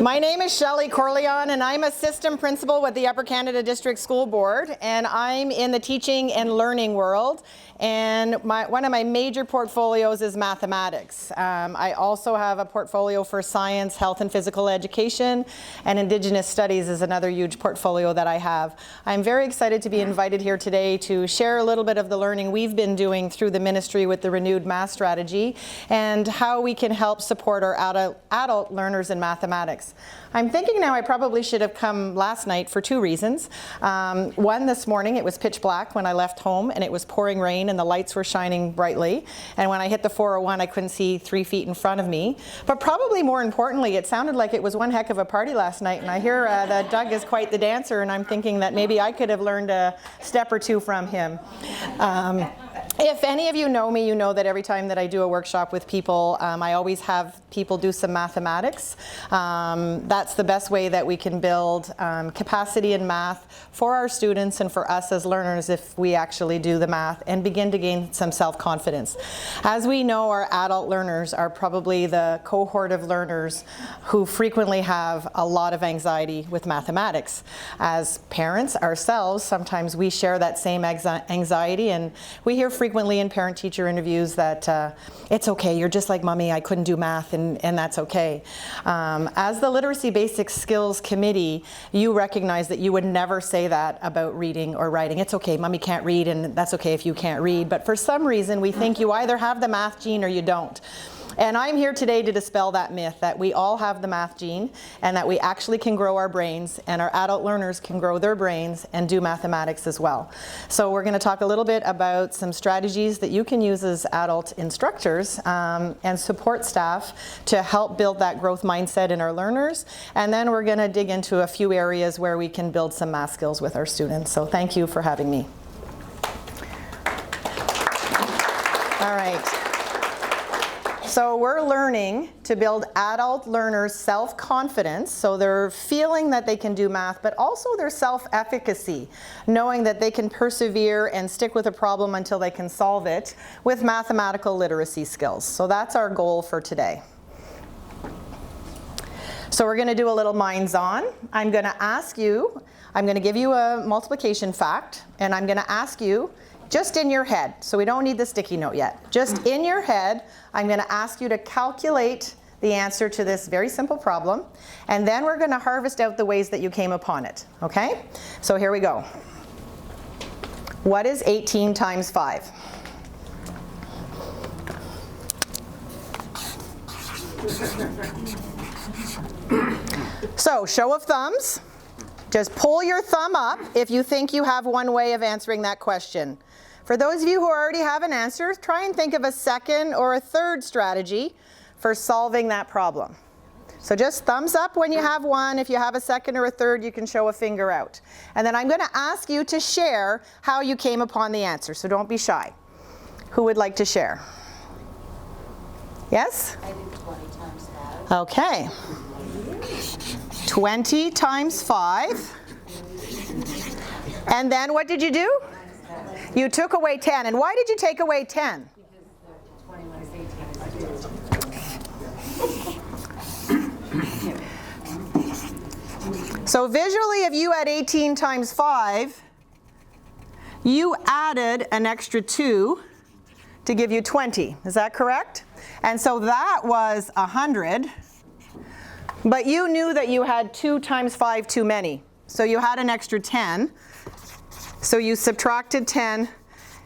My name is Shelley Corleon, and I'm a system principal with the Upper Canada District School Board, and I'm in the teaching and learning world. And one of my major portfolios is mathematics. I also have a portfolio for science, health and physical education, and Indigenous studies is another huge portfolio that I have. I'm very excited to be invited here today to share a little bit of the learning we've been doing through the ministry with the renewed math strategy and how we can help support our adult learners in mathematics. I'm thinking now I probably should have come last night for two reasons. One, this morning it was pitch black when I left home and it was pouring rain and the lights were shining brightly. And when I hit the 401 I couldn't see 3 feet in front of me. But probably more importantly, it sounded like it was one heck of a party last night. And I hear that Doug is quite the dancer, and I'm thinking that maybe I could have learned a step or two from him. If any of you know me, you know that every time that I do a workshop with people, I always have people do some mathematics. That's the best way that we can build capacity in math for our students and for us as learners if we actually do the math and begin to gain some self-confidence. As we know, our adult learners are probably the cohort of learners who frequently have a lot of anxiety with mathematics. As parents ourselves, sometimes we share that same anxiety, and we hear frequently in parent-teacher interviews that it's okay, you're just like mommy, I couldn't do math, and that's okay. As the Literacy Basic Skills Committee, you recognize that you would never say that about reading or writing. It's okay, mommy can't read, and that's okay if you can't read. But for some reason, we think you either have the math gene or you don't. And I'm here today to dispel that myth that we all have the math gene and that we actually can grow our brains, and our adult learners can grow their brains and do mathematics as well. So we're going to talk a little bit about some strategies that you can use as adult instructors and support staff to help build that growth mindset in our learners. And then we're going to dig into a few areas where we can build some math skills with our students. So thank you for having me. All right. So we're learning to build adult learners' self-confidence, so they're feeling that they can do math, but also their self-efficacy, knowing that they can persevere and stick with a problem until they can solve it with mathematical literacy skills. So that's our goal for today. So we're going to do a little minds-on. I'm going to give you a multiplication fact, and I'm going to ask you, just in your head, so we don't need the sticky note yet. Just in your head, I'm going to ask you to calculate the answer to this very simple problem, and then we're going to harvest out the ways that you came upon it, okay? So here we go. What is 18 times 5? So, show of thumbs. Just pull your thumb up if you think you have one way of answering that question. For those of you who already have an answer, try and think of a second or a third strategy for solving that problem. So just thumbs up when you have one. If you have a second or a third, you can show a finger out. And then I'm going to ask you to share how you came upon the answer, so don't be shy. Who would like to share? Yes? I did 20 times 5. Okay. 20 times 5. And then what did you do? You took away 10. And why did you take away 10? Because 20 minus 18 is 2. So visually, if you had 18 times 5, you added an extra 2 to give you 20. Is that correct? And so that was 100. But you knew that you had 2 times 5 too many. So you had an extra 10. So you subtracted 10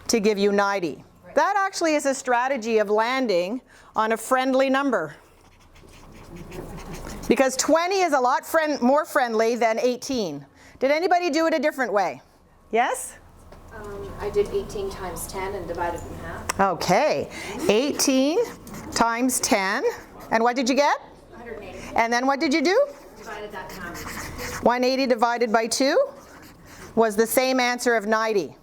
to give you 90. That actually is a strategy of landing on a friendly number. Because 20 is a lot more friendly than 18. Did anybody do it a different way? Yes? I did 18 times 10 and divided in half. Okay. 18 times 10. And what did you get? 180. And then what did you do? Divided that in half. 180 divided by 2 was the same answer of 90.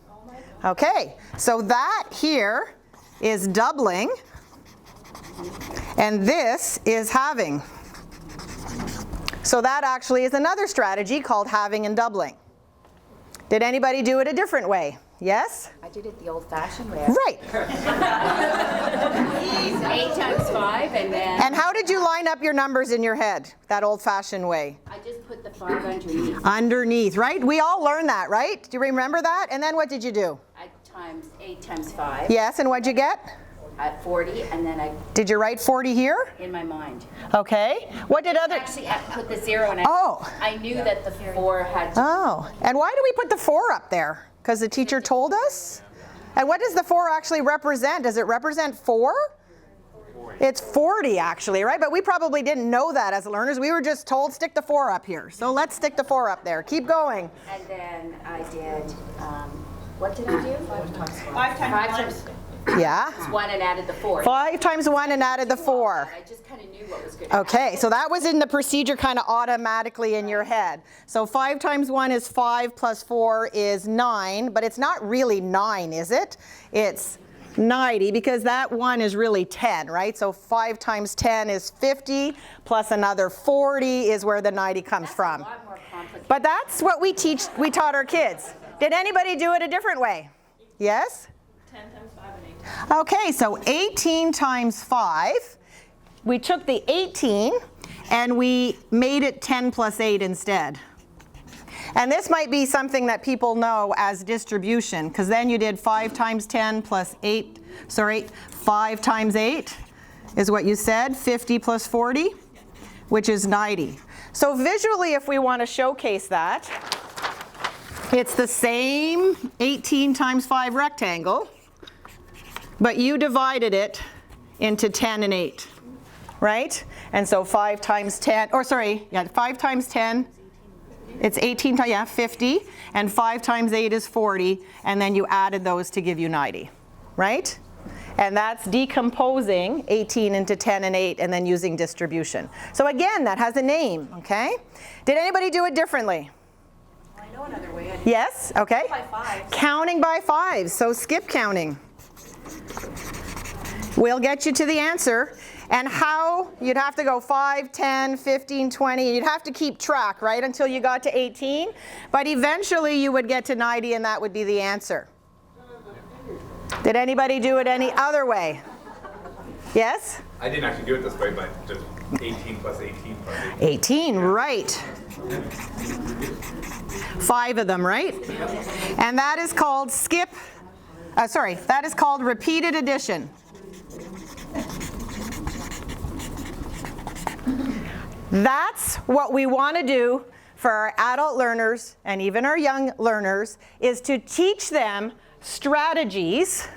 Okay, so that here is doubling, and this is halving. So that actually is another strategy called halving and doubling. Did anybody do it a different way? Yes? I did it the old-fashioned way. Right. 8 times 5 and then... And how did you line up your numbers in your head, that old-fashioned way. I just put the 5 underneath. Underneath, right? We all learned that, right? Do you remember that? And then what did you do? I times 8 times 5 Yes, and what'd you get? at 40, and then I, Did you write 40 here? in my mind. Okay. What did other... Actually, I put the 0 and I knew that the 4 had to. Oh, and why do we put the 4 up there? Because the teacher told us? And what does the 4 actually represent? Does it represent 4? It's 40 actually, right? But we probably didn't know that as learners. We were just told stick the 4 up here. So let's stick the 4 up there. Keep going. And then I did, what did I do? 5 times 5 times 1. Yeah. 1 and added the 4. 5 times 1 and added the 4. I just kind of knew what was going to happen. Okay, so that was in the procedure kind of automatically in your head. So 5 times 1 is 5 plus 4 is 9, but it's not really 9, is it? It's 90 because that 1 is really 10, right? So 5 times 10 is 50 plus another 40 is where the 90 comes from. A lot more complicated. But that's what we taught our kids. Did anybody do it a different way? Yes? 10 times 5 and 8. Okay, so 18 times 5, we took the 18 and we made it 10 plus 8 instead. And this might be something that people know as distribution, because then you did 5 times 10 plus 8, 5 times 8 is what you said, 50 plus 40, which is 90. So visually, if we want to showcase that, it's the same 18 times 5 rectangle, but you divided it into 10 and 8, right? And so 5 times 10, 5 times 10, it's 18 times, 50, and 5 times 8 is 40, and then you added those to give you 90, right? And that's decomposing 18 into 10 and 8 and then using distribution. So again, that has a name, okay? Did anybody do it differently? I know another way. Yes? Okay. By 5. Counting by 5s, so skip counting. We'll get you to the answer. And how, you'd have to go 5, 10, 15, 20, you'd have to keep track, right, until you got to 18. But eventually you would get to 90 and that would be the answer. Did anybody do it any other way? Yes? I didn't actually do it this way, but just 18 plus 18 plus 18. 18, right. 5 of them, right? And that is called that is called repeated addition. That's what we want to do for our adult learners and even our young learners, is to teach them strategies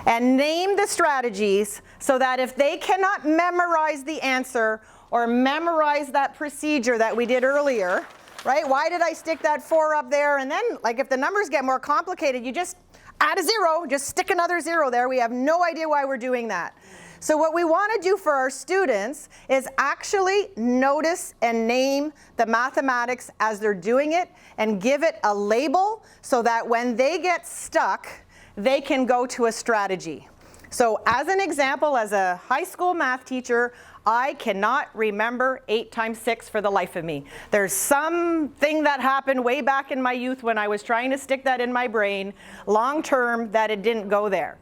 and name the strategies so that if they cannot memorize the answer or memorize that procedure that we did earlier, right? Why did I stick that 4 up there? And then, like, if the numbers get more complicated, you just add a 0, just stick another 0 there. We have no idea why we're doing that. So what we want to do for our students is actually notice and name the mathematics as they're doing it and give it a label so that when they get stuck, they can go to a strategy. So as an example, as a high school math teacher, I cannot remember 8 times 6 for the life of me. There's something that happened way back in my youth when I was trying to stick that in my brain long term that it didn't go there.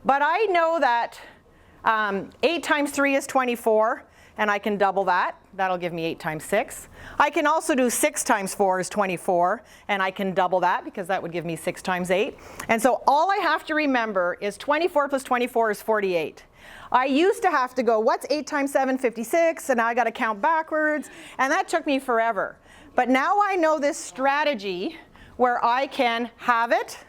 But I know that 8 times 3 is 24, and I can double that. That'll give me 8 times 6. I can also do 6 times 4 is 24, and I can double that because that would give me 6 times 8. And so all I have to remember is 24 plus 24 is 48. I used to have to go, what's 8 times 7, 56, and now I got to count backwards, and that took me forever. But now I know this strategy where I can have it,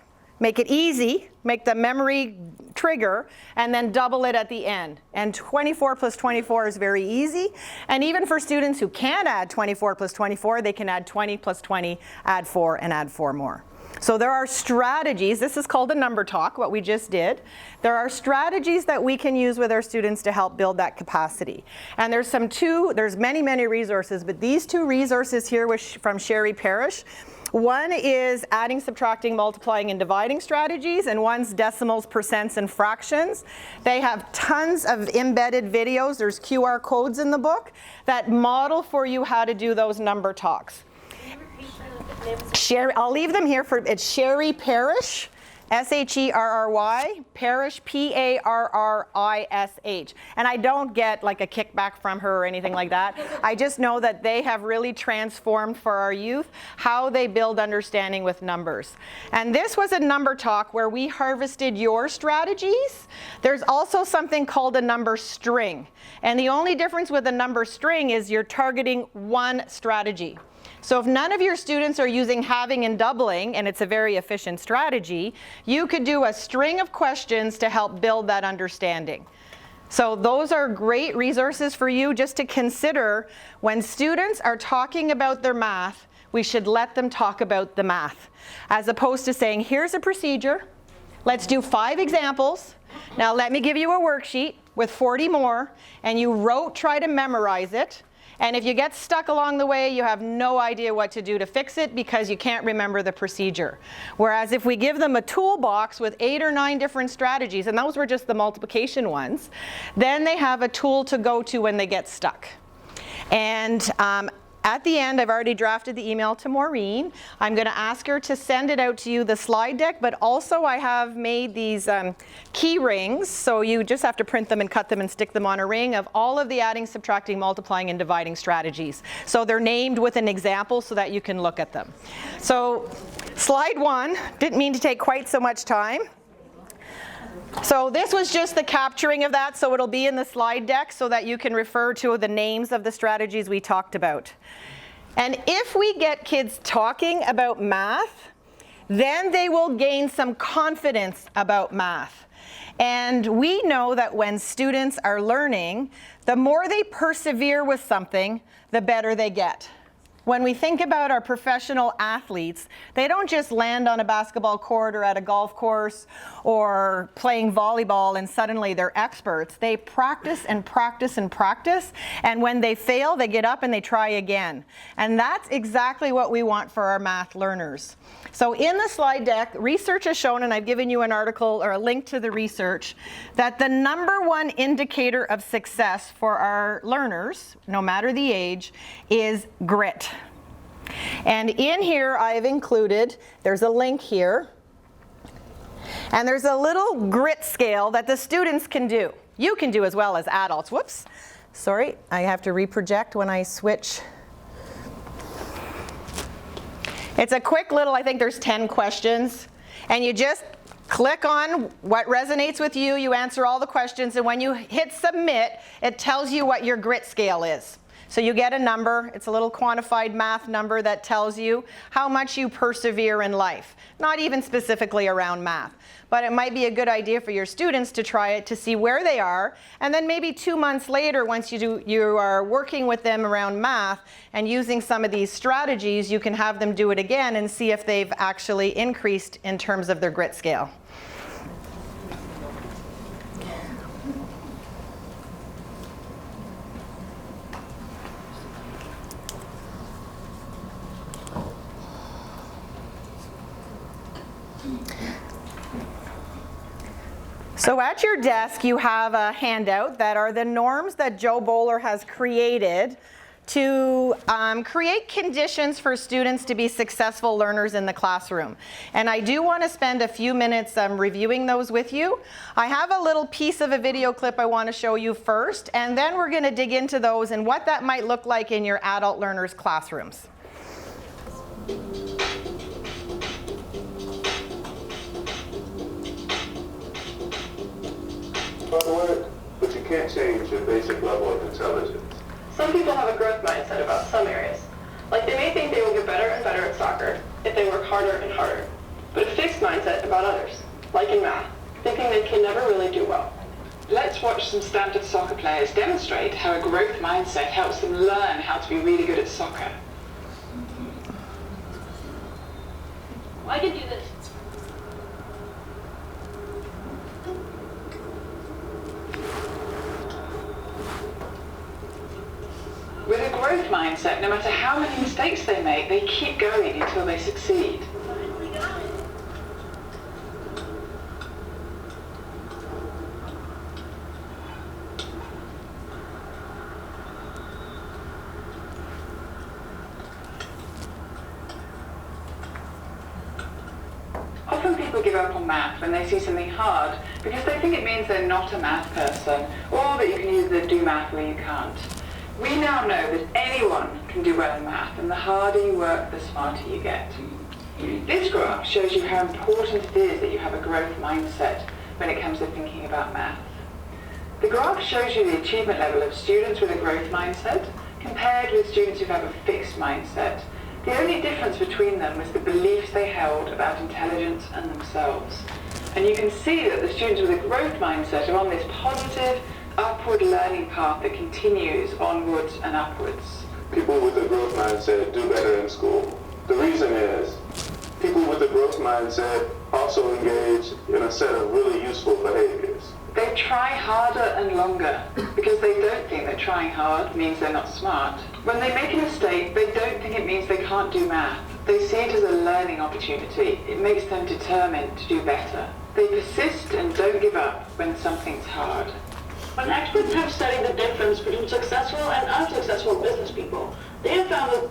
make it easy, make the memory trigger, and then double it at the end. And 24 plus 24 is very easy. And even for students who can't add 24 plus 24, they can add 20 plus 20, add 4, and add 4 more. So there are strategies. This is called a number talk, what we just did. There are strategies that we can use with our students to help build that capacity. And there's many, many resources, but these 2 resources here from Sherry Parrish. One is adding, subtracting, multiplying, and dividing strategies, and one's decimals, percents, and fractions. They have tons of embedded videos. There's QR codes in the book that model for you how to do those number talks. Sherry, I'll leave them here it's Sherry Parrish, S-H-E-R-R-Y, Parrish, P-A-R-R-I-S-H. And I don't get like a kickback from her or anything like that. I just know that they have really transformed for our youth how they build understanding with numbers. And this was a number talk where we harvested your strategies. There's also something called a number string. And the only difference with a number string is you're targeting one strategy. So if none of your students are using halving and doubling, and it's a very efficient strategy, you could do a string of questions to help build that understanding. So those are great resources for you just to consider when students are talking about their math, we should let them talk about the math, as opposed to saying, here's a procedure, let's do 5 examples, now let me give you a worksheet with 40 more, and you try to memorize it. And if you get stuck along the way, you have no idea what to do to fix it because you can't remember the procedure. Whereas if we give them a toolbox with 8 or 9 different strategies, and those were just the multiplication ones, then they have a tool to go to when they get stuck. And at the end, I've already drafted the email to Maureen. I'm going to ask her to send it out to you, the slide deck, but also I have made these key rings, so you just have to print them and cut them and stick them on a ring of all of the adding, subtracting, multiplying, and dividing strategies. So they're named with an example so that you can look at them. So slide 1, didn't mean to take quite so much time. So this was just the capturing of that, so it'll be in the slide deck so that you can refer to the names of the strategies we talked about. And if we get kids talking about math, then they will gain some confidence about math. And we know that when students are learning, the more they persevere with something, the better they get. When we think about our professional athletes, they don't just land on a basketball court or at a golf course or playing volleyball and suddenly they're experts. They practice and practice and practice, and when they fail, they get up and they try again. And that's exactly what we want for our math learners. So in the slide deck, research has shown, and I've given you an article or a link to the research, that the #1 indicator of success for our learners, no matter the age, is grit. And in here I have included, there's a link here, and there's a little grit scale that the students can do. You can do as well as adults. Whoops, sorry, I have to reproject when I switch. It's a quick little, I think there's 10 questions, and you just click on what resonates with you, you answer all the questions, and when you hit submit, it tells you what your grit scale is. So you get a number, it's a little quantified math number that tells you how much you persevere in life. Not even specifically around math, but it might be a good idea for your students to try it to see where they are, and then maybe 2 months later, once you are working with them around math and using some of these strategies, you can have them do it again and see if they've actually increased in terms of their grit scale. So at your desk, you have a handout that are the norms that Joe Bowler has created to create conditions for students to be successful learners in the classroom. And I do want to spend a few minutes reviewing those with you. I have a little piece of a video clip I want to show you first, and then we're going to dig into those and what that might look like in your adult learners' classrooms. Work, but you can't change your basic level of intelligence. Some people have a growth mindset about some areas. Like they may think they will get better and better at soccer if they work harder and harder, but a fixed mindset about others, like in math, thinking they can never really do well. Let's watch some standard soccer players demonstrate how a growth mindset helps them learn how to be really good at soccer. I can do this. With a growth mindset, no matter how many mistakes they make, they keep going until they succeed. Often people people give up on math when they see something hard because they think it means they're not a math person, or that you can either do math or you can't. We now know that anyone can do well in math, and the harder you work, the smarter you get. This graph shows you how important it is that you have a growth mindset when it comes to thinking about math. The graph shows you the achievement level of students with a growth mindset compared with students who have a fixed mindset. The only difference between them was the beliefs they held about intelligence and themselves. And you can see that the students with a growth mindset are on this positive, upward learning path that continues onwards and upwards. People with a growth mindset do better in school. The reason is, people with a growth mindset also engage in a set of really useful behaviors. They try harder and longer because they don't think that trying hard means they're not smart. When they make a mistake, they don't think it means they can't do math. They see it as a learning opportunity. It makes them determined to do better. They persist and don't give up when something's hard. When experts have studied the difference between successful and unsuccessful business people, they have found that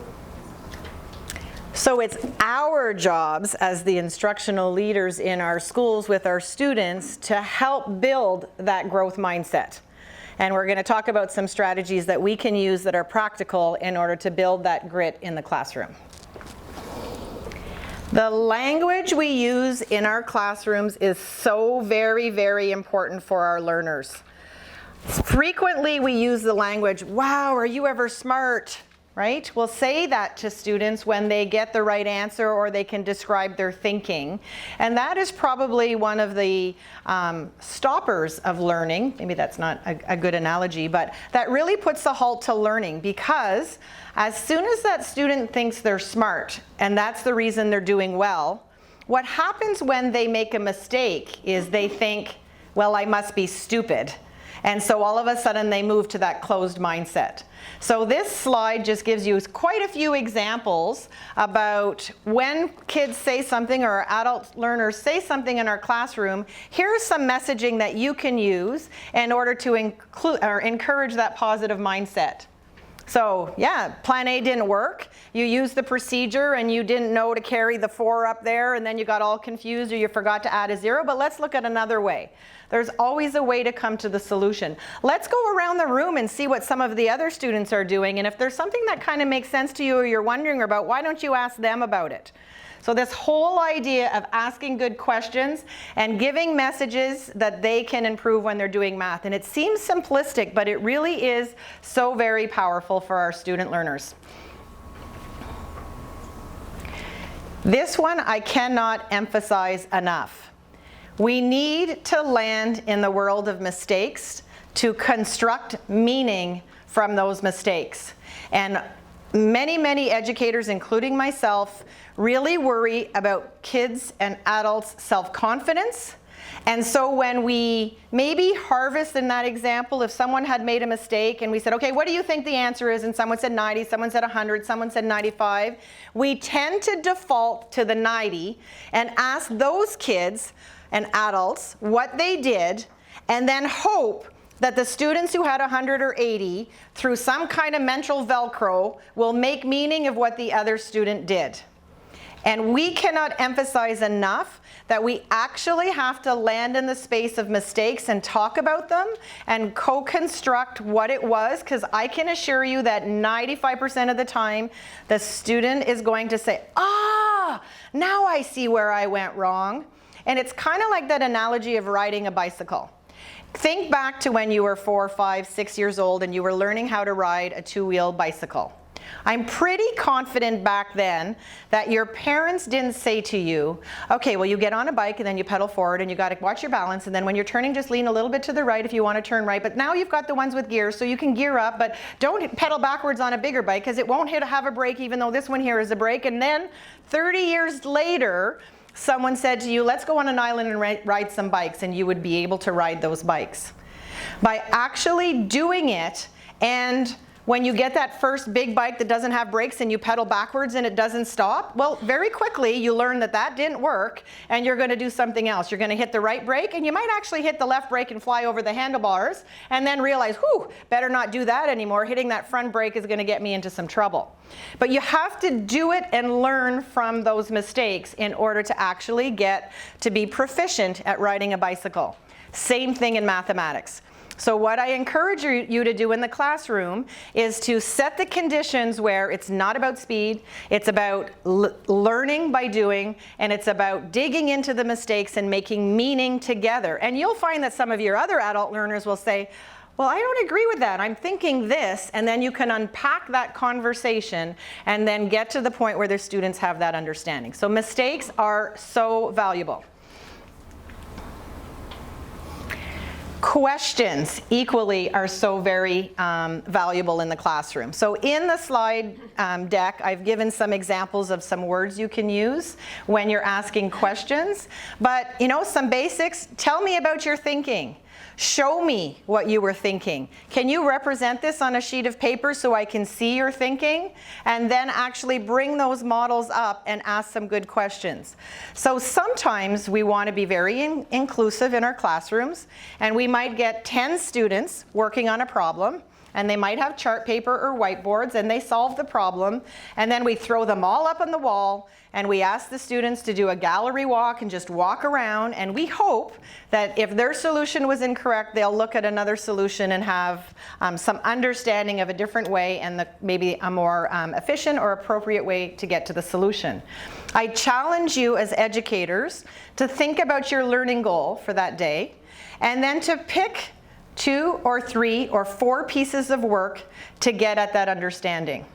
So it's our jobs as the instructional leaders in our schools with our students to help build that growth mindset. And we're going to talk about some strategies that we can use that are practical in order to build that grit in the classroom. The language we use in our classrooms is so very, very important for our learners. Frequently we use the language, wow, are you ever smart? Right? We'll say that to students when they get the right answer or they can describe their thinking. And that is probably one of the stoppers of learning. Maybe that's not a good analogy, but that really puts a halt to learning, because as soon as that student thinks they're smart, and that's the reason they're doing well, what happens when they make a mistake is they think, well, I must be stupid. And so all of a sudden they move to that closed mindset. So this slide just gives you quite a few examples about when kids say something or adult learners say something in our classroom. Here's some messaging that you can use in order to encourage that positive mindset. So yeah, plan A didn't work. You used the procedure and you didn't know to carry the 4 up there, and then you got all confused or you forgot to add a 0, but let's look at another way. There's always a way to come to the solution. Let's go around the room and see what some of the other students are doing, and if there's something that kind of makes sense to you or you're wondering about, why don't you ask them about it? So this whole idea of asking good questions and giving messages that they can improve when they're doing math. And it seems simplistic, but it really is so very powerful for our student learners. This one I cannot emphasize enough. We need to land in the world of mistakes to construct meaning from those mistakes. And many, many educators, including myself, really worry about kids and adults' self-confidence. And so when we maybe harvest in that example, if someone had made a mistake and we said, okay, what do you think the answer is? And someone said 90, someone said 100, someone said 95. We tend to default to the 90 and ask those kids and adults what they did, and then hope that the students who had 100 or 80, through some kind of mental Velcro, will make meaning of what the other student did. And we cannot emphasize enough that we actually have to land in the space of mistakes and talk about them and co-construct what it was, because I can assure you that 95% of the time, the student is going to say, ah, now I see where I went wrong. And it's kind of like that analogy of riding a bicycle. Think back to when you were 4, 5, 6 years old and you were learning how to ride a 2-wheel bicycle. I'm pretty confident back then that your parents didn't say to you, okay, well, you get on a bike and then you pedal forward and you got to watch your balance, and then when you're turning, just lean a little bit to the right if you want to turn right. But now you've got the ones with gears, so you can gear up, but don't pedal backwards on a bigger bike because it won't have a brake, even though this one here is a brake. And then 30 years later, someone said to you, let's go on an island and ride some bikes, and you would be able to ride those bikes. By actually doing it and When you get that first big bike that doesn't have brakes and you pedal backwards and it doesn't stop, well, very quickly you learn that that didn't work and you're going to do something else. You're going to hit the right brake and you might actually hit the left brake and fly over the handlebars and then realize, whew, better not do that anymore. Hitting that front brake is going to get me into some trouble. But you have to do it and learn from those mistakes in order to actually get to be proficient at riding a bicycle. Same thing in mathematics. So what I encourage you to do in the classroom is to set the conditions where it's not about speed, it's about learning by doing, and it's about digging into the mistakes and making meaning together. And you'll find that some of your other adult learners will say, well, I don't agree with that. I'm thinking this, and then you can unpack that conversation and then get to the point where the students have that understanding. So mistakes are so valuable. Questions equally are so very valuable in the classroom. So in the slide deck, I've given some examples of some words you can use when you're asking questions. But you know, some basics, tell me about your thinking. Show me what you were thinking. Can you represent this on a sheet of paper so I can see your thinking? And then actually bring those models up and ask some good questions. So sometimes we want to be very inclusive in our classrooms, and we might get 10 students working on a problem, and they might have chart paper or whiteboards, and they solve the problem, and then we throw them all up on the wall, and we ask the students to do a gallery walk and just walk around, and we hope that if their solution was incorrect, they'll look at another solution and have some understanding of a different way and maybe a more efficient or appropriate way to get to the solution. I challenge you as educators to think about your learning goal for that day, and then to pick 2 or 3 or 4 pieces of work to get at that understanding.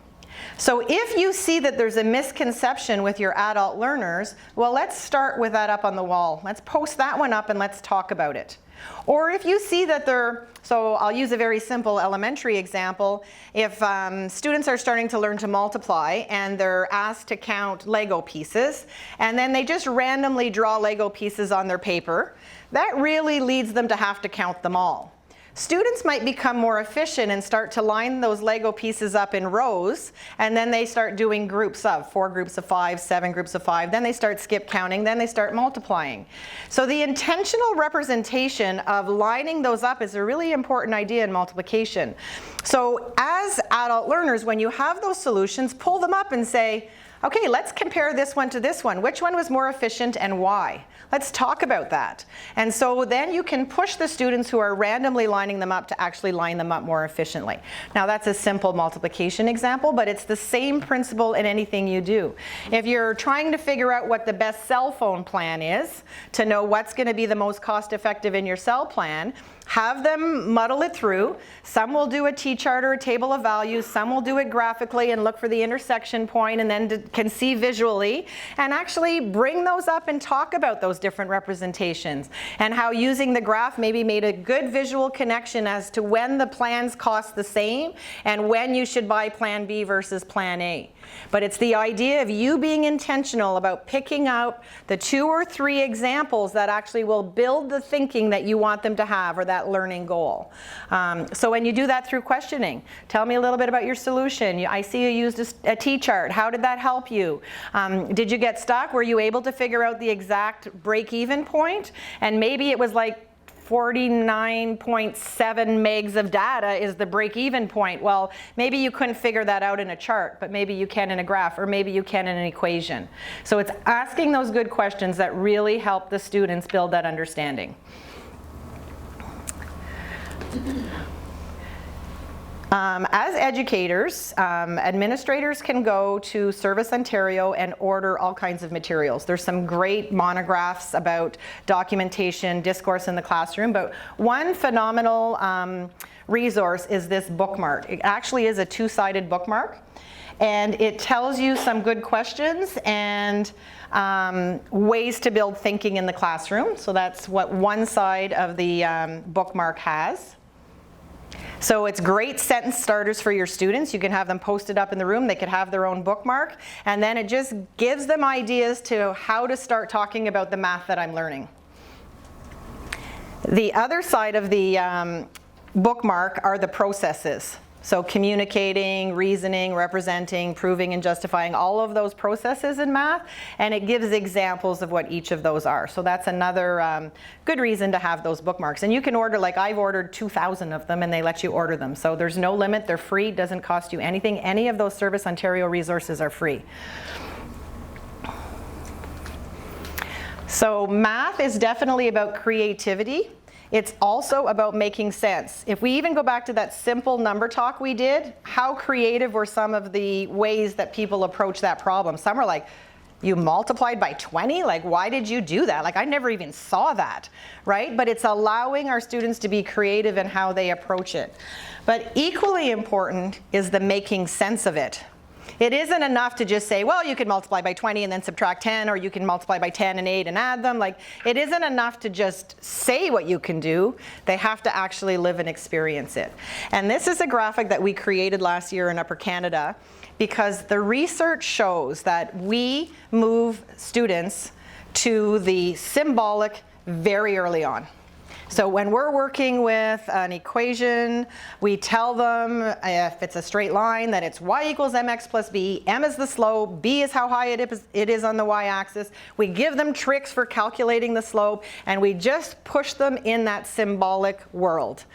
So if you see that there's a misconception with your adult learners, well, let's start with that up on the wall. Let's post that one up and let's talk about it. Or if you see that so I'll use a very simple elementary example. If students are starting to learn to multiply and they're asked to count Lego pieces, and then they just randomly draw Lego pieces on their paper, that really leads them to have to count them all. Students might become more efficient and start to line those Lego pieces up in rows, and then they start doing groups of 4 groups of 5, 7 groups of 5, then they start skip counting, then they start multiplying. So the intentional representation of lining those up is a really important idea in multiplication. So as adult learners, when you have those solutions, pull them up and say, okay, let's compare this one to this one. Which one was more efficient and why? Let's talk about that. And so then you can push the students who are randomly lining them up to actually line them up more efficiently. Now that's a simple multiplication example, but it's the same principle in anything you do. If you're trying to figure out what the best cell phone plan is, to know what's going to be the most cost effective in your cell plan, have them muddle it through. Some will do a T-chart or a table of values. Some will do it graphically and look for the intersection point and then can see visually, and actually bring those up and talk about those different representations and how using the graph maybe made a good visual connection as to when the plans cost the same and when you should buy plan B versus plan A. But it's the idea of you being intentional about picking out the 2 or 3 examples that actually will build the thinking that you want them to have, or that learning goal. So when you do that through questioning, tell me a little bit about your solution. I see you used a T-chart. How did that help you? Did you get stuck? Were you able to figure out the exact break-even point? And maybe it was like 49.7 megs of data is the break-even point. Well, maybe you couldn't figure that out in a chart, but maybe you can in a graph, or maybe you can in an equation. So it's asking those good questions that really help the students build that understanding. As educators, administrators can go to Service Ontario and order all kinds of materials. There's some great monographs about documentation, discourse in the classroom, but one phenomenal resource is this bookmark. It actually is a 2-sided bookmark, and it tells you some good questions and ways to build thinking in the classroom. So that's what one side of the bookmark has. So it's great sentence starters for your students. You can have them posted up in the room. They could have their own bookmark. And then it just gives them ideas to how to start talking about the math that I'm learning. The other side of the bookmark are the processes. So communicating, reasoning, representing, proving and justifying, all of those processes in math, and it gives examples of what each of those are. So that's another good reason to have those bookmarks. And you can order, like I've ordered 2,000 of them, and they let you order them. So there's no limit, they're free, doesn't cost you anything. Any of those Service Ontario resources are free. So math is definitely about creativity. It's also about making sense. If we even go back to that simple number talk we did, how creative were some of the ways that people approach that problem? Some are like, you multiplied by 20? Like, why did you do that? Like, I never even saw that, right? But it's allowing our students to be creative in how they approach it. But equally important is the making sense of it. It isn't enough to just say, well, you can multiply by 20 and then subtract 10, or you can multiply by 10 and 8 and add them. Like, it isn't enough to just say what you can do. They have to actually live and experience it. And this is a graphic that we created last year in Upper Canada, because the research shows that we move students to the symbolic very early on. So when we're working with an equation, we tell them if it's a straight line that it's y equals mx plus b, m is the slope, b is how high it is on the y-axis. We give them tricks for calculating the slope, and we just push them in that symbolic world.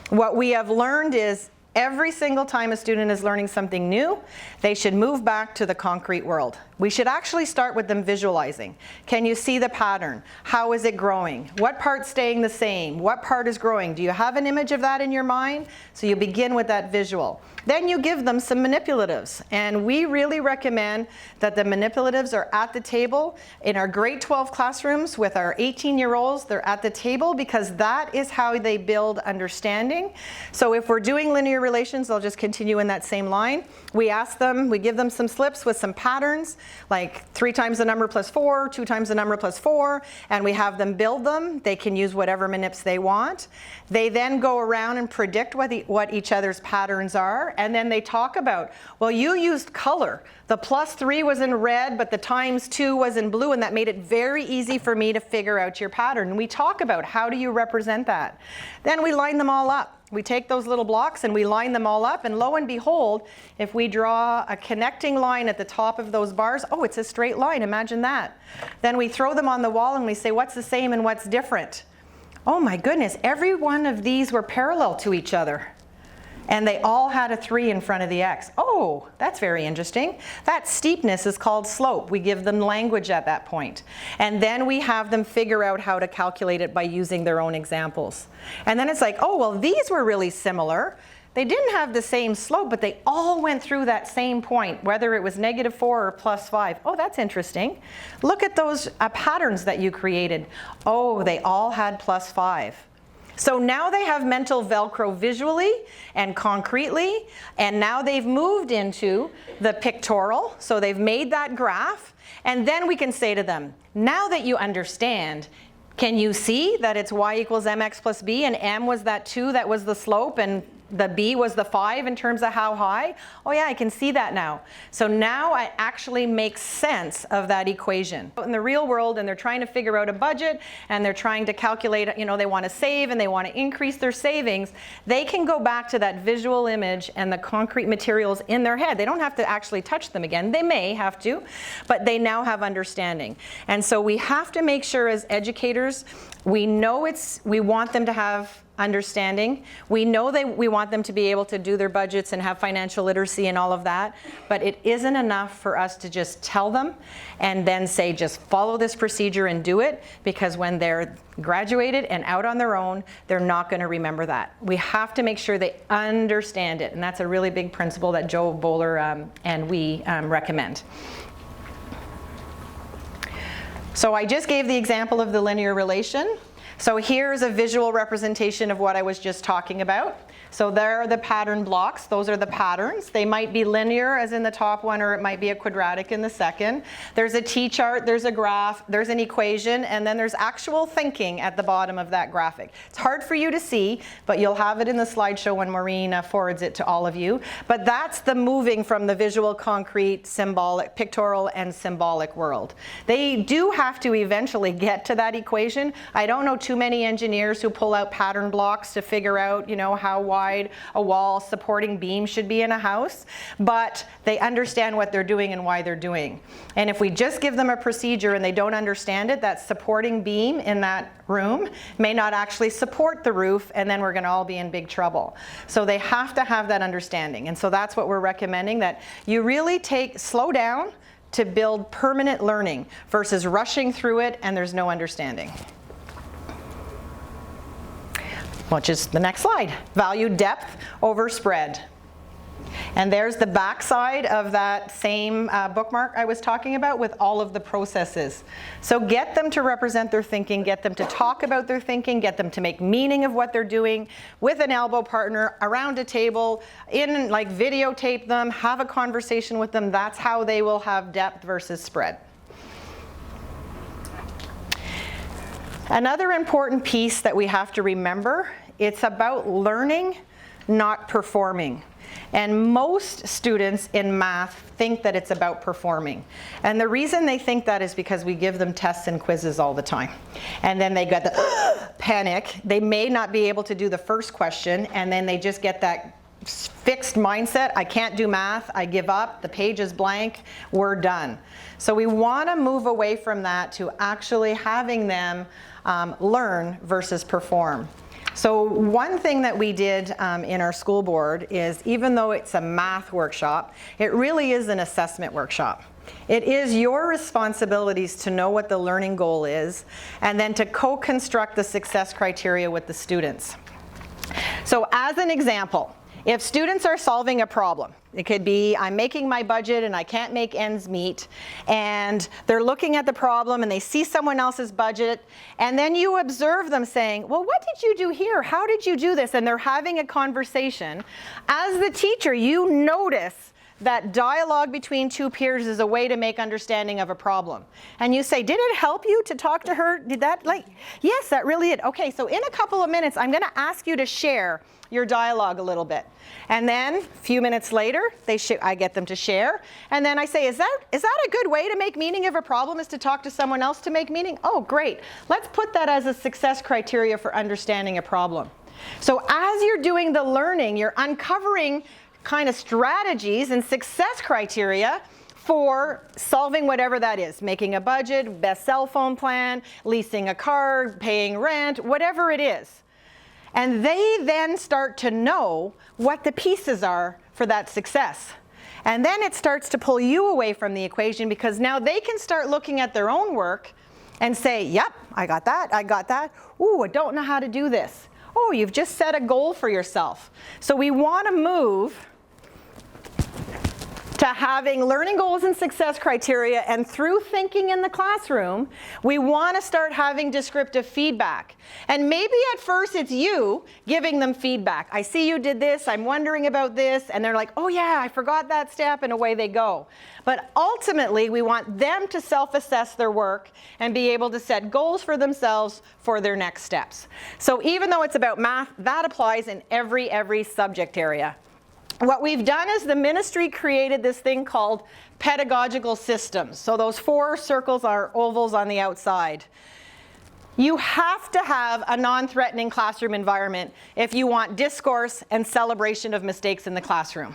What we have learned is every single time a student is learning something new, they should move back to the concrete world. We should actually start with them visualizing. Can you see the pattern? How is it growing? What part's staying the same? What part is growing? Do you have an image of that in your mind? So you begin with that visual. Then you give them some manipulatives. And we really recommend that the manipulatives are at the table in our grade 12 classrooms with our 18-year-olds. They're at the table because that is how they build understanding. So if we're doing linear relations, I'll just continue in that same line. We ask them, we give them some slips with some patterns, like 3 times the number plus 4, 2 times the number plus 4, and we have them build them. They can use whatever manips they want. They then go around and predict what each other's patterns are, and then they talk about, well, you used color. The plus 3 was in red, but the times 2 was in blue, and that made it very easy for me to figure out your pattern. And we talk about how do you represent that. Then we line them all up. We take those little blocks and we line them all up, and lo and behold, if we draw a connecting line at the top of those bars, oh, it's a straight line, imagine that. Then we throw them on the wall and we say, what's the same and what's different? Oh my goodness, every one of these were parallel to each other. And they all had a 3 in front of the x. Oh, that's very interesting. That steepness is called slope. We give them language at that point. And then we have them figure out how to calculate it by using their own examples. And then it's like, oh, well, these were really similar. They didn't have the same slope, but they all went through that same point, whether it was -4 or +5. Oh, that's interesting. Look at those patterns that you created. Oh, they all had +5. So now they have mental Velcro visually and concretely, and now they've moved into the pictorial. So they've made that graph, and then we can say to them, now that you understand, can you see that it's y equals mx plus b, and m was that 2 that was the slope, and the b was the 5 in terms of how high? Oh yeah, I can see that now. So now I actually make sense of that equation. In the real world, and they're trying to figure out a budget, and they're trying to calculate, you know, they want to save and they want to increase their savings, they can go back to that visual image and the concrete materials in their head. They don't have to actually touch them again. They may have to, but they now have understanding. And so we have to make sure as educators, we know we want them to have understanding. We know that we want them to be able to do their budgets and have financial literacy and all of that, but it isn't enough for us to just tell them and then say, just follow this procedure and do it, because when they're graduated and out on their own, they're not going to remember that. We have to make sure they understand it, and that's a really big principle that Joe Bowler and we recommend. So I just gave the example of the linear relation. So here's a visual representation of what I was just talking about. So there are the pattern blocks. Those are the patterns. They might be linear, as in the top one, or it might be a quadratic in the second. There's a T-chart, there's a graph, there's an equation, and then there's actual thinking at the bottom of that graphic. It's hard for you to see, but you'll have it in the slideshow when Maureen forwards it to all of you. But that's the moving from the visual, concrete, symbolic, pictorial, and symbolic world. They do have to eventually get to that equation. I don't know too many engineers who pull out pattern blocks to figure out, you know, how wide a wall supporting beam should be in a house, but they understand what they're doing and why they're doing. And if we just give them a procedure and they don't understand it, that supporting beam in that room may not actually support the roof, and then we're going to all be in big trouble. So they have to have that understanding. And so that's what we're recommending, that you really slow down to build permanent learning versus rushing through it and there's no understanding. Which is the next slide. Value depth over spread. And there's the back side of that same bookmark I was talking about with all of the processes. So get them to represent their thinking, get them to talk about their thinking, get them to make meaning of what they're doing with an elbow partner around a table, videotape them, have a conversation with them. That's how they will have depth versus spread. Another important piece that we have to remember, it's about learning, not performing. And most students in math think that it's about performing. And the reason they think that is because we give them tests and quizzes all the time. And then they get the panic. They may not be able to do the first question, and then they just get that fixed mindset. I can't do math. I give up. The page is blank. We're done. So we want to move away from that to actually having them learn versus perform. So one thing that we did in our school board is, even though it's a math workshop, it really is an assessment workshop. It is your responsibilities to know what the learning goal is and then to co-construct the success criteria with the students. So as an example, if students are solving a problem, it could be, I'm making my budget and I can't make ends meet, and they're looking at the problem and they see someone else's budget, and then you observe them saying, well, what did you do here? How did you do this? And they're having a conversation. As the teacher, you notice that dialogue between two peers is a way to make understanding of a problem. And you say, did it help you to talk to her? Did that, yes, that really did. Okay, so in a couple of minutes, I'm gonna ask you to share your dialogue a little bit. And then a few minutes later, I get them to share. And then I say, is that a good way to make meaning of a problem, is to talk to someone else to make meaning? Oh, great. Let's put that as a success criteria for understanding a problem. So as you're doing the learning, you're uncovering kind of strategies and success criteria for solving whatever that is. Making a budget, best cell phone plan, leasing a car, paying rent, whatever it is. And they then start to know what the pieces are for that success. And then it starts to pull you away from the equation, because now they can start looking at their own work and say, yep, I got that, I got that. Ooh, I don't know how to do this. Oh, you've just set a goal for yourself. So we want to move to having learning goals and success criteria, and through thinking in the classroom, we want to start having descriptive feedback. And maybe at first it's you giving them feedback. I see you did this, I'm wondering about this, and they're like, oh yeah, I forgot that step, and away they go. But ultimately, we want them to self-assess their work and be able to set goals for themselves for their next steps. So even though it's about math, that applies in every subject area. What we've done is the ministry created this thing called pedagogical systems. So those 4 circles are ovals on the outside. You have to have a non-threatening classroom environment if you want discourse and celebration of mistakes in the classroom.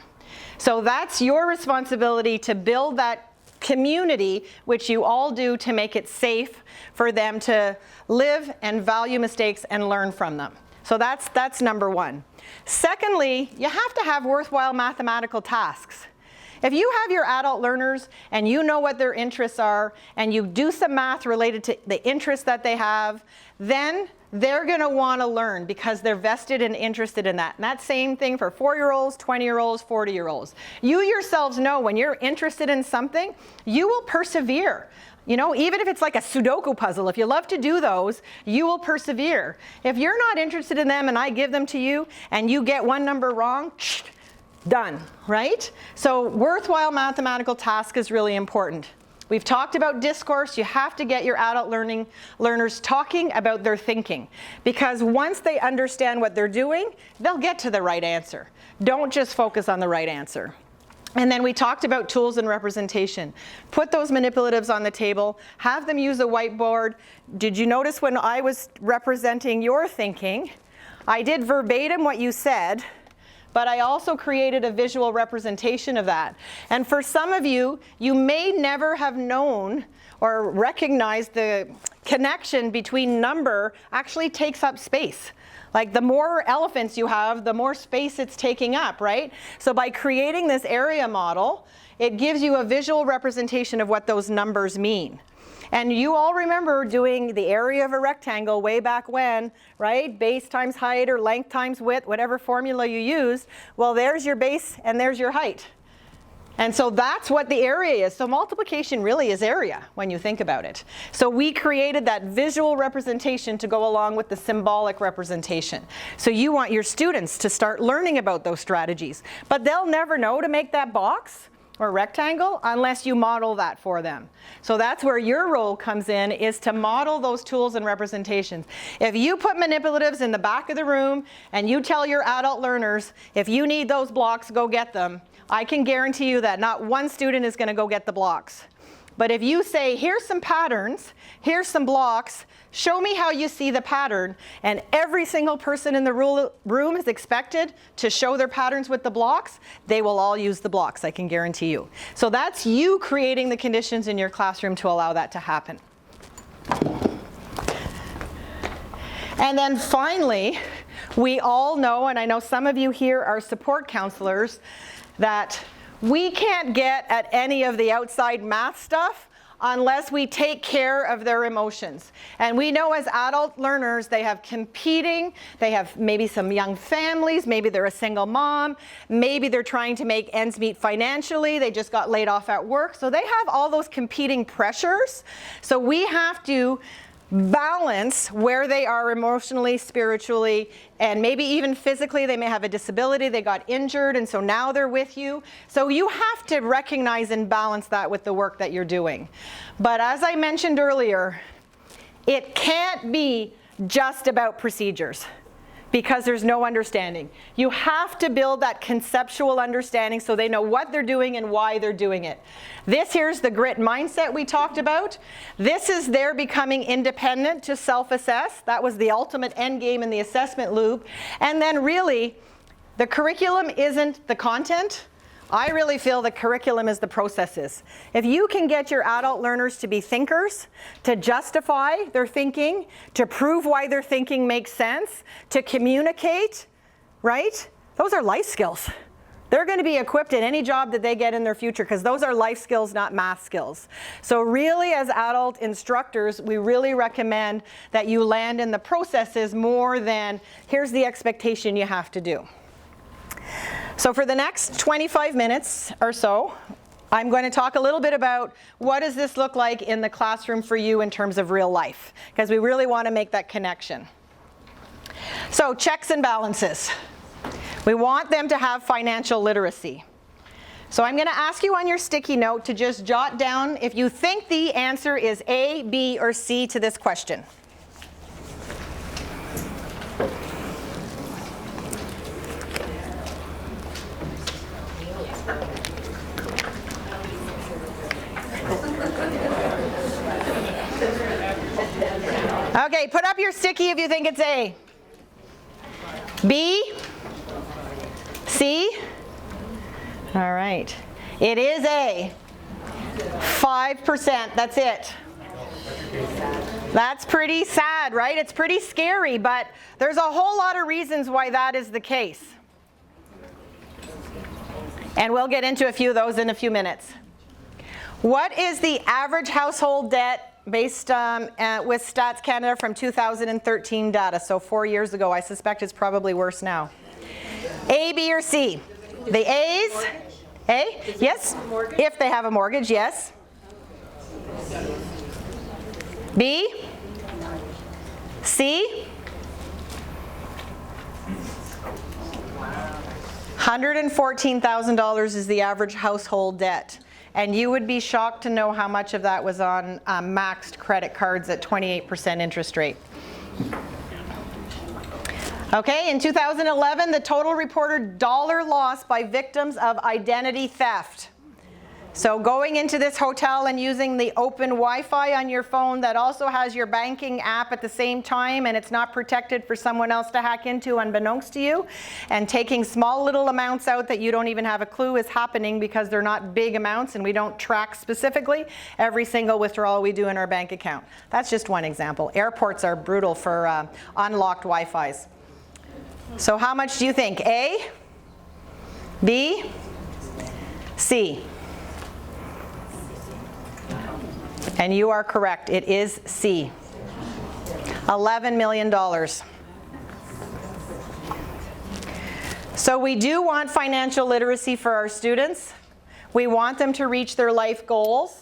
So that's your responsibility, to build that community, which you all do, to make it safe for them to live and value mistakes and learn from them. So that's number 1. Secondly, you have to have worthwhile mathematical tasks. If you have your adult learners and you know what their interests are, and you do some math related to the interests that they have, then they're going to want to learn because they're vested and interested in that. And that same thing for 4-year-olds, 20-year-olds, 40-year-olds. You yourselves know when you're interested in something, you will persevere. You know, even if it's like a Sudoku puzzle, if you love to do those, you will persevere. If you're not interested in them and I give them to you and you get one number wrong, done, right? So worthwhile mathematical task is really important. We've talked about discourse. You have to get your adult learners talking about their thinking, because once they understand what they're doing, they'll get to the right answer. Don't just focus on the right answer. And then we talked about tools and representation. Put those manipulatives on the table, have them use a whiteboard. Did you notice when I was representing your thinking, I did verbatim what you said, but I also created a visual representation of that. And for some of you, you may never have known or recognized the connection between number actually takes up space. Like the more elephants you have, the more space it's taking up, right? So by creating this area model, it gives you a visual representation of what those numbers mean. And you all remember doing the area of a rectangle way back when, right? Base times height or length times width, whatever formula you used. Well, there's your base and there's your height. And so that's what the area is. So multiplication really is area when you think about it. So we created that visual representation to go along with the symbolic representation. So you want your students to start learning about those strategies. But they'll never know to make that box or rectangle unless you model that for them. So that's where your role comes in, is to model those tools and representations. If you put manipulatives in the back of the room and you tell your adult learners, if you need those blocks, go get them, I can guarantee you that not one student is going to go get the blocks. But if you say, here's some patterns, here's some blocks, show me how you see the pattern, and every single person in the room is expected to show their patterns with the blocks, they will all use the blocks, I can guarantee you. So that's you creating the conditions in your classroom to allow that to happen. And then finally, we all know, and I know some of you here are support counselors, that we can't get at any of the outside math stuff unless we take care of their emotions. And we know as adult learners, they have competing, they have maybe some young families, maybe they're a single mom, maybe they're trying to make ends meet financially, they just got laid off at work. So they have all those competing pressures. So we have to balance where they are emotionally, spiritually, and maybe even physically. They may have a disability, they got injured, and so now they're with you. So you have to recognize and balance that with the work that you're doing. But as I mentioned earlier, it can't be just about procedures, because there's no understanding. You have to build that conceptual understanding so they know what they're doing and why they're doing it. This here's the grit mindset we talked about. This is their becoming independent to self-assess. That was the ultimate end game in the assessment loop. And then really, the curriculum isn't the content. I really feel the curriculum is the processes. If you can get your adult learners to be thinkers, to justify their thinking, to prove why their thinking makes sense, to communicate, right? Those are life skills. They're going to be equipped in any job that they get in their future, because those are life skills, not math skills. So really, as adult instructors, we really recommend that you land in the processes more than here's the expectation you have to do. So for the next 25 minutes or so, I'm going to talk a little bit about what does this look like in the classroom for you in terms of real life, because we really want to make that connection. So checks and balances. We want them to have financial literacy. So I'm going to ask you on your sticky note to just jot down if you think the answer is A, B, or C to this question. Okay, put up your sticky if you think it's A. B? C? All right. It is A. 5%, that's it. That's pretty sad, right? It's pretty scary, but there's a whole lot of reasons why that is the case. And we'll get into a few of those in a few minutes. What is the average household debt based with Stats Canada from 2013 data? So 4 years ago. I suspect it's probably worse now. A, B, or C? The A's? A? Yes? If they have a mortgage, yes. B? C? $114,000 is the average household debt. And you would be shocked to know how much of that was on maxed credit cards at 28% interest rate. Okay, in 2011, the total reported dollar loss by victims of identity theft. So going into this hotel and using the open Wi-Fi on your phone that also has your banking app at the same time, and it's not protected for someone else to hack into unbeknownst to you, and taking small little amounts out that you don't even have a clue is happening because they're not big amounts and we don't track specifically every single withdrawal we do in our bank account. That's just one example. Airports are brutal for unlocked Wi-Fis. So how much do you think? A, B, C? And you are correct, it is C. $11 million. So we do want financial literacy for our students. We want them to reach their life goals.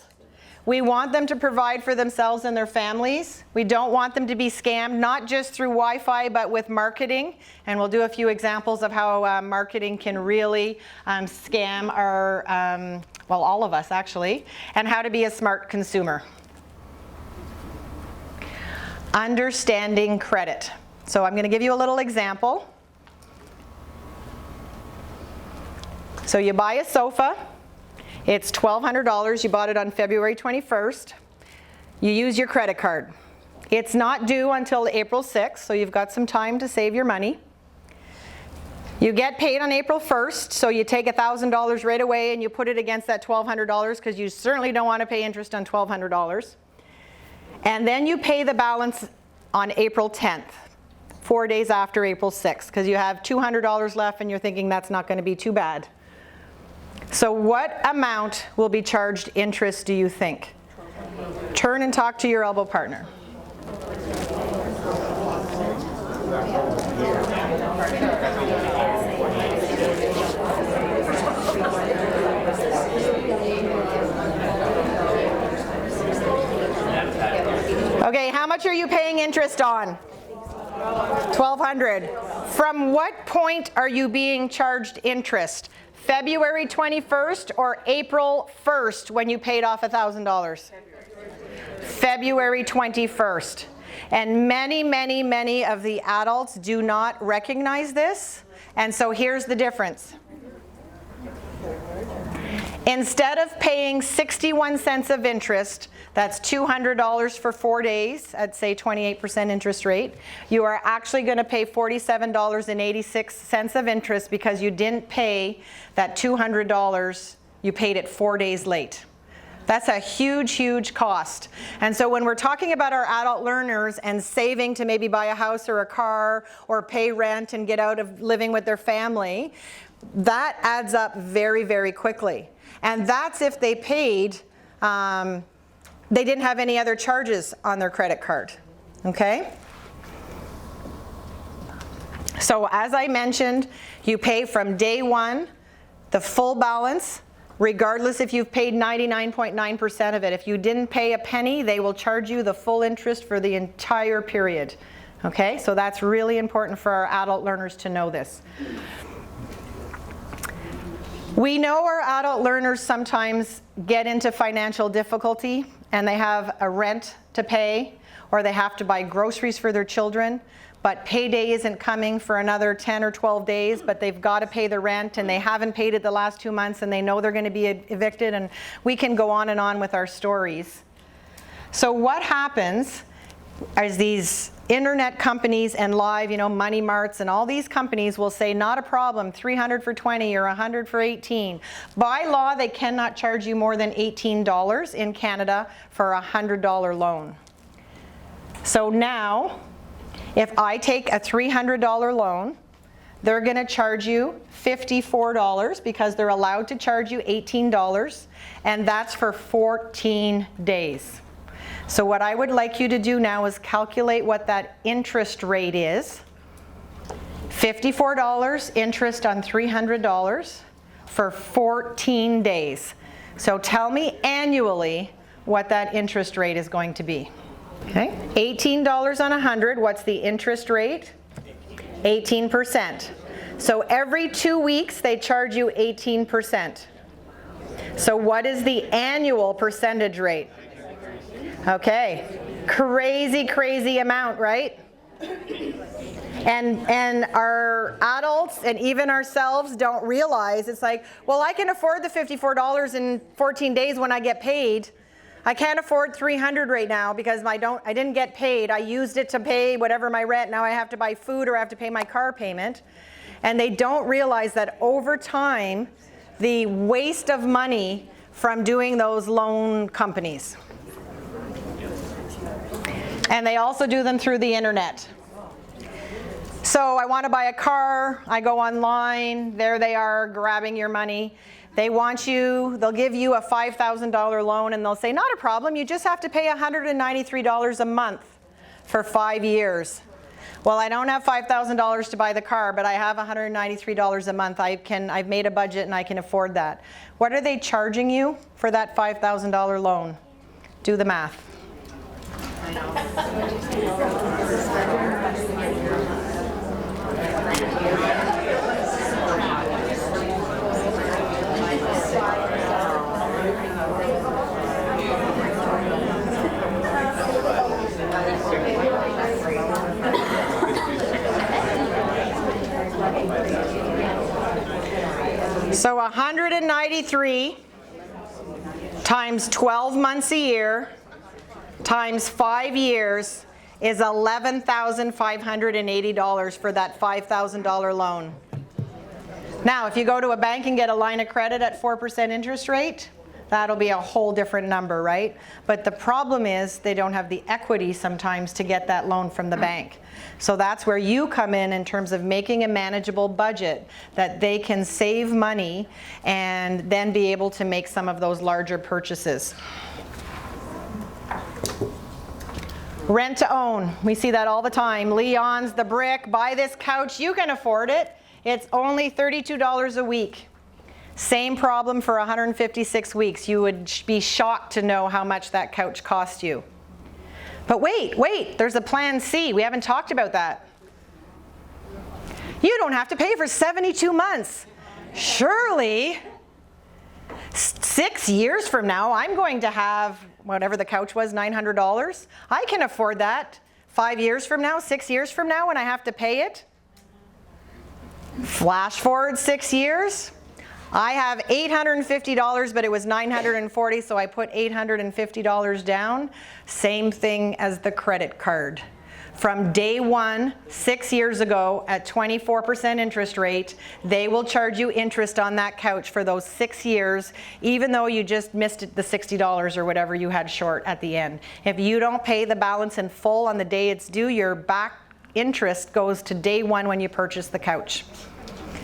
We want them to provide for themselves and their families. We don't want them to be scammed, not just through Wi-Fi, but with marketing. And we'll do a few examples of how marketing can really scam our, well, all of us actually, and how to be a smart consumer. Understanding credit. So I'm going to give you a little example. So you buy a sofa. It's $1,200. You bought it on February 21st. You use your credit card. It's not due until April 6th, so you've got some time to save your money. You get paid on April 1st, so you take $1,000 right away and you put it against that $1,200 because you certainly don't want to pay interest on $1,200. And then you pay the balance on April 10th, 4 days after April 6th, because you have $200 left and you're thinking that's not going to be too bad. So what amount will be charged interest, do you think? Turn and talk to your elbow partner. Okay, how much are you paying interest on? $1,200. From what point are you being charged interest? February 21st or April 1st when you paid off $1,000? February 21st. And many of the adults do not recognize this. And so here's the difference. Instead of paying 61 cents of interest, that's $200 for 4 days at say 28% interest rate, you are actually going to pay $47.86 of interest because you didn't pay that $200, you paid it 4 days late. That's a huge cost. And so when we're talking about our adult learners and saving to maybe buy a house or a car or pay rent and get out of living with their family, that adds up very quickly. And that's if they paid, they didn't have any other charges on their credit card, okay? So as I mentioned, you pay from day one the full balance, regardless if you've paid 99.9% of it. If you didn't pay a penny, they will charge you the full interest for the entire period, okay? So that's really important for our adult learners to know this. We know our adult learners sometimes get into financial difficulty and they have a rent to pay or they have to buy groceries for their children, but payday isn't coming for another 10 or 12 days, but they've got to pay the rent and they haven't paid it the last 2 months and they know they're going to be evicted, and we can go on and on with our stories. So what happens is these internet companies and live, Money Marts and all these companies will say, not a problem, $300 for 20 or $100 for 18. By law, they cannot charge you more than $18 in Canada for a $100 loan. So now, if I take a $300 loan, they're going to charge you $54 because they're allowed to charge you $18, and that's for 14 days. So what I would like you to do now is calculate what that interest rate is. $54 interest on $300 for 14 days. So tell me annually what that interest rate is going to be. Okay, $18 on 100, what's the interest rate? 18%. So every 2 weeks they charge you 18%. So what is the annual percentage rate? Okay, crazy amount, right? And our adults and even ourselves don't realize, it's like, well, I can afford the $54 in 14 days when I get paid. I can't afford $300 right now because I didn't get paid. I used it to pay whatever my rent. Now I have to buy food or I have to pay my car payment. And they don't realize that over time, the waste of money from doing those loan companies. And they also do them through the internet. So I want to buy a car, I go online, there they are grabbing your money. They'll give you a $5,000 loan and they'll say, not a problem, you just have to pay $193 a month for 5 years. Well, I don't have $5,000 to buy the car, but I have $193 a month. I've made a budget and I can afford that. What are they charging you for that $5,000 loan? Do the math. So 193 times 12 months a year times 5 years is $11,580 for that $5,000 loan. Now, if you go to a bank and get a line of credit at 4% interest rate, that'll be a whole different number, right? But the problem is they don't have the equity sometimes to get that loan from the bank. So that's where you come in terms of making a manageable budget that they can save money and then be able to make some of those larger purchases. Rent to own, we see that all the time. Leon's, the brick, buy this couch, you can afford it. It's only $32 a week. Same problem for 156 weeks. You would be shocked to know how much that couch cost you. But wait, there's a plan C. We haven't talked about that. You don't have to pay for 72 months. Surely, 6 years from now, I'm going to have whatever the couch was, $900. I can afford that. 5 years from now, 6 years from now, when I have to pay it. Flash forward 6 years. I have $850, but it was $940, so I put $850 down. Same thing as the credit card. From day one, 6 years ago, at 24% interest rate, they will charge you interest on that couch for those 6 years, even though you just missed the $60 or whatever you had short at the end. If you don't pay the balance in full on the day it's due, your back interest goes to day one when you purchase the couch.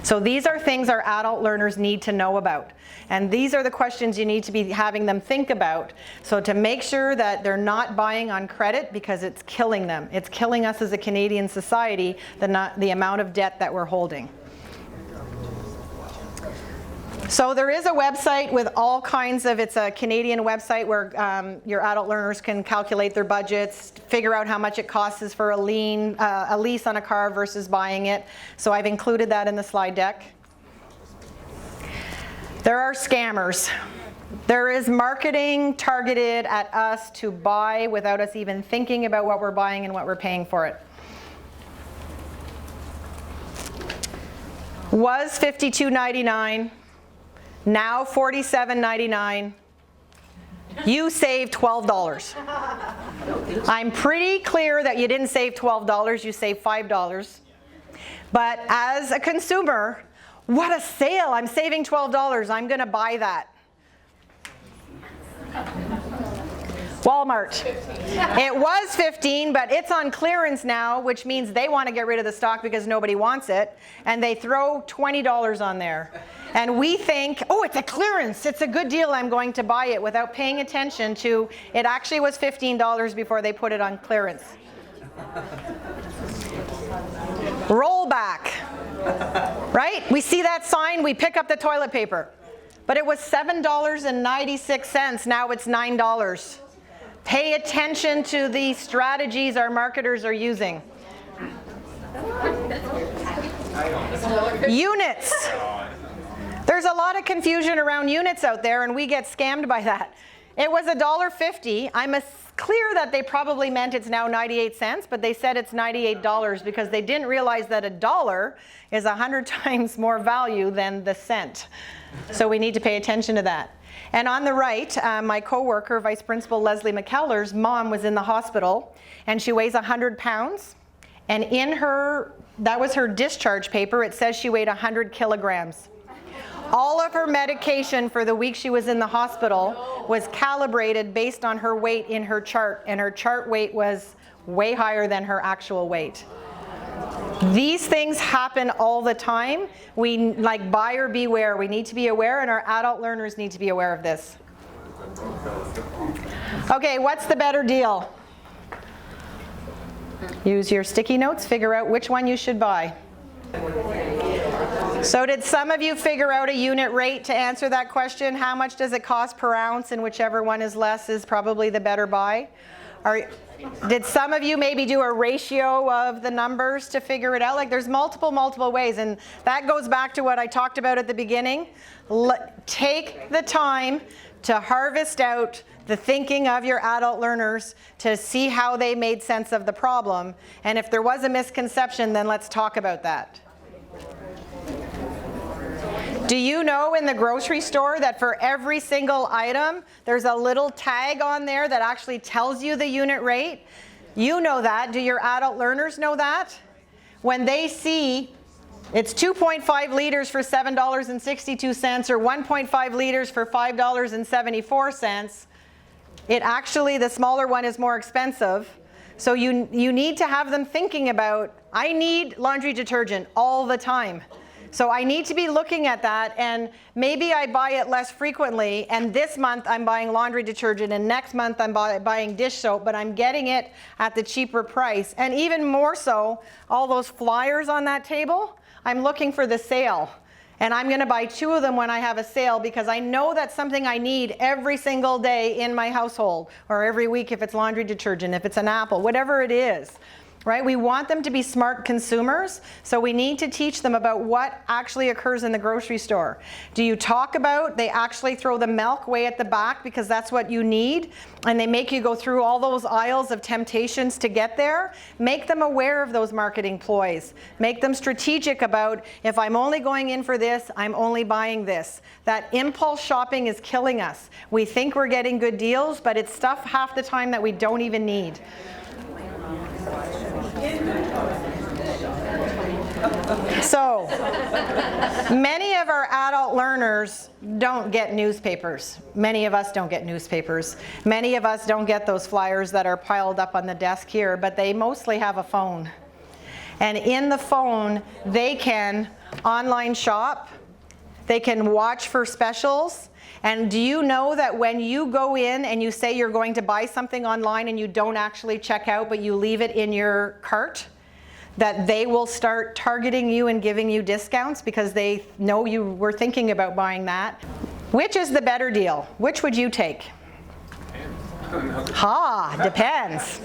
So these are things our adult learners need to know about. And these are the questions you need to be having them think about. So to make sure that they're not buying on credit, because it's killing them. It's killing us as a Canadian society, the amount of debt that we're holding. So there is a website with all kinds of, it's a Canadian website where your adult learners can calculate their budgets, figure out how much it costs for a lease on a car versus buying it. So I've included that in the slide deck. There are scammers. There is marketing targeted at us to buy without us even thinking about what we're buying and what we're paying for it. Was $52.99. Now $47.99. You saved $12. I'm pretty clear that you didn't save $12, you saved $5. But as a consumer, what a sale, I'm saving $12, I'm gonna buy that. Walmart. It was $15, but it's on clearance now, which means they want to get rid of the stock because nobody wants it, and they throw $20 on there. And we think, oh, it's a clearance, it's a good deal, I'm going to buy it, without paying attention to it actually was $15 before they put it on clearance. Rollback, right? We see that sign, we pick up the toilet paper. But it was $7.96, now it's $9. Pay attention to the strategies our marketers are using. Units. There's a lot of confusion around units out there, and we get scammed by that. It was $1.50. I'm clear that they probably meant it's now 98 cents, but they said it's $98 because they didn't realize that a dollar is 100 times more value than the cent. So we need to pay attention to that. And on the right, my coworker, Vice Principal Leslie McKellar's mom was in the hospital, and she weighs 100 pounds. And in her, that was her discharge paper, it says she weighed 100 kilograms. All of her medication for the week she was in the hospital was calibrated based on her weight in her chart, and her chart weight was way higher than her actual weight. These things happen all the time. We, like, buyer beware. We need to be aware, and our adult learners need to be aware of this. Okay, what's the better deal? Use your sticky notes, figure out which one you should buy. So did some of you figure out a unit rate to answer that question? How much does it cost per ounce, and whichever one is less is probably the better buy? Did some of you maybe do a ratio of the numbers to figure it out? Like, there's multiple ways, and that goes back to what I talked about at the beginning. Take the time to harvest out the thinking of your adult learners to see how they made sense of the problem. And if there was a misconception, then let's talk about that. Do you know in the grocery store that for every single item, there's a little tag on there that actually tells you the unit rate? You know that. Do your adult learners know that? When they see it's 2.5 liters for $7.62 or 1.5 liters for $5.74, it actually, the smaller one is more expensive. So you need to have them thinking about, I need laundry detergent all the time. So I need to be looking at that, and maybe I buy it less frequently, and this month I'm buying laundry detergent, and next month I'm buying dish soap, but I'm getting it at the cheaper price. And even more so, all those flyers on that table, I'm looking for the sale. And I'm going to buy 2 of them when I have a sale, because I know that's something I need every single day in my household, or every week if it's laundry detergent, if it's an apple, whatever it is. Right? We want them to be smart consumers, so we need to teach them about what actually occurs in the grocery store. Do you talk about they actually throw the milk way at the back because that's what you need, and they make you go through all those aisles of temptations to get there? Make them aware of those marketing ploys. Make them strategic about, if I'm only going in for this, I'm only buying this. That impulse shopping is killing us. We think we're getting good deals, but it's stuff half the time that we don't even need. So, many of our adult learners don't get newspapers. Many of us don't get newspapers. Many of us don't get those flyers that are piled up on the desk here, but they mostly have a phone. And in the phone, they can online shop, they can watch for specials. And do you know that when you go in and you say you're going to buy something online and you don't actually check out, but you leave it in your cart, that they will start targeting you and giving you discounts because they know you were thinking about buying that? Which is the better deal? Which would you take? Depends.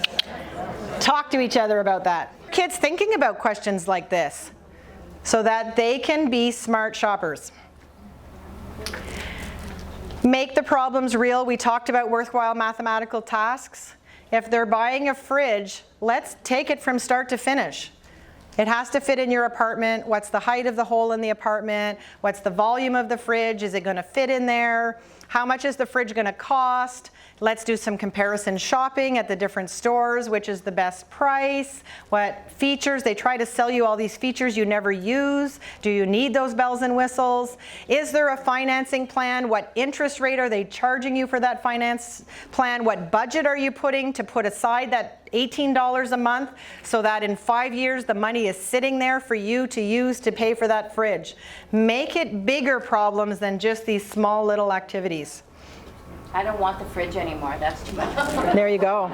Talk to each other about that. Kids thinking about questions like this so that they can be smart shoppers. Make the problems real. We talked about worthwhile mathematical tasks. If they're buying a fridge, let's take it from start to finish. It has to fit in your apartment. What's the height of the hole in the apartment? What's the volume of the fridge? Is it going to fit in there? How much is the fridge going to cost? Let's do some comparison shopping at the different stores. Which is the best price? What features? They try to sell you all these features you never use. Do you need those bells and whistles? Is there a financing plan? What interest rate are they charging you for that finance plan? What budget are you putting to put aside that $18 a month so that in 5 years the money is sitting there for you to use to pay for that fridge? Make it bigger problems than just these small little activities. I don't want the fridge anymore. That's too much. There you go.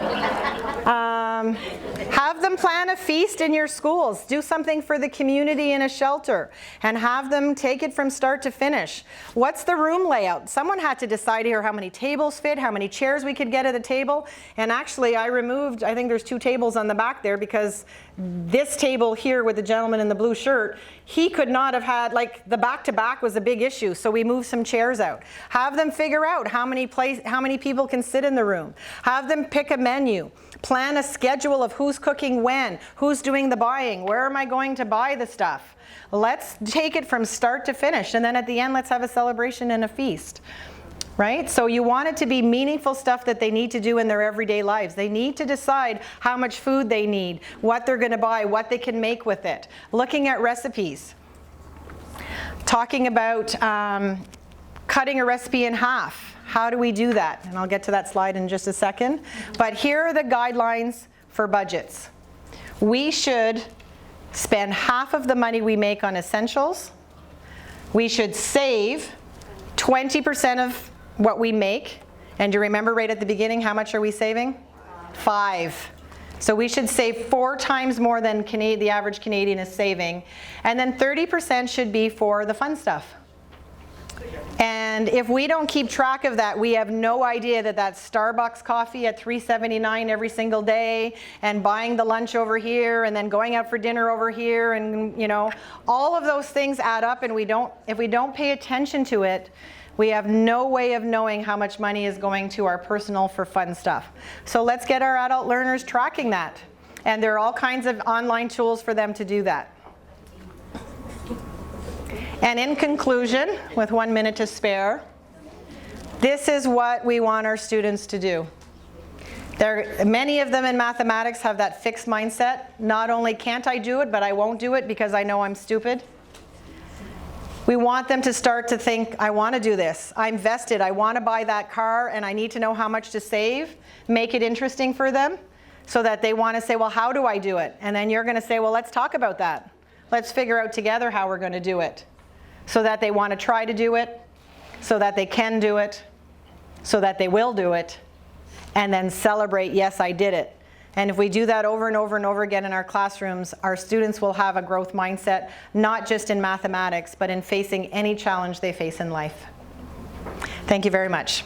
Have them plan a feast in your schools. Do something for the community in a shelter and have them take it from start to finish. What's the room layout? Someone had to decide here how many tables fit, how many chairs we could get at a table. And actually I removed, I think there's 2 tables on the back there because this table here with the gentleman in the blue shirt, he could not have had, like, the back-to-back was a big issue, so we moved some chairs out. Have them figure out how many people can sit in the room. Have them pick a menu. Plan a schedule of who's cooking when, who's doing the buying, where am I going to buy the stuff. Let's take it from start to finish, and then at the end, let's have a celebration and a feast. Right? So you want it to be meaningful stuff that they need to do in their everyday lives. They need to decide how much food they need, what they're going to buy, what they can make with it. Looking at recipes. Talking about cutting a recipe in half. How do we do that? And I'll get to that slide in just a second. But here are the guidelines for budgets. We should spend half of the money we make on essentials. We should save 20% of what we make. And do you remember right at the beginning, how much are we saving? 5. So we should save 4 times more than the average Canadian is saving. And then 30% should be for the fun stuff. And if we don't keep track of that, we have no idea that that Starbucks coffee at $3.79 every single day, and buying the lunch over here, and then going out for dinner over here, and you know, all of those things add up, and if we don't pay attention to it, we have no way of knowing how much money is going to our personal for fun stuff. So let's get our adult learners tracking that. And there are all kinds of online tools for them to do that. And in conclusion, with 1 minute to spare, this is what we want our students to do. Many of them in mathematics have that fixed mindset. Not only can't I do it, but I won't do it because I know I'm stupid. We want them to start to think, I want to do this. I'm vested. I want to buy that car, and I need to know how much to save. Make it interesting for them so that they want to say, well, how do I do it? And then you're going to say, well, let's talk about that. Let's figure out together how we're going to do it. So that they want to try to do it, so that they can do it, so that they will do it, and then celebrate, yes, I did it. And if we do that over and over and over again in our classrooms, our students will have a growth mindset, not just in mathematics, but in facing any challenge they face in life. Thank you very much.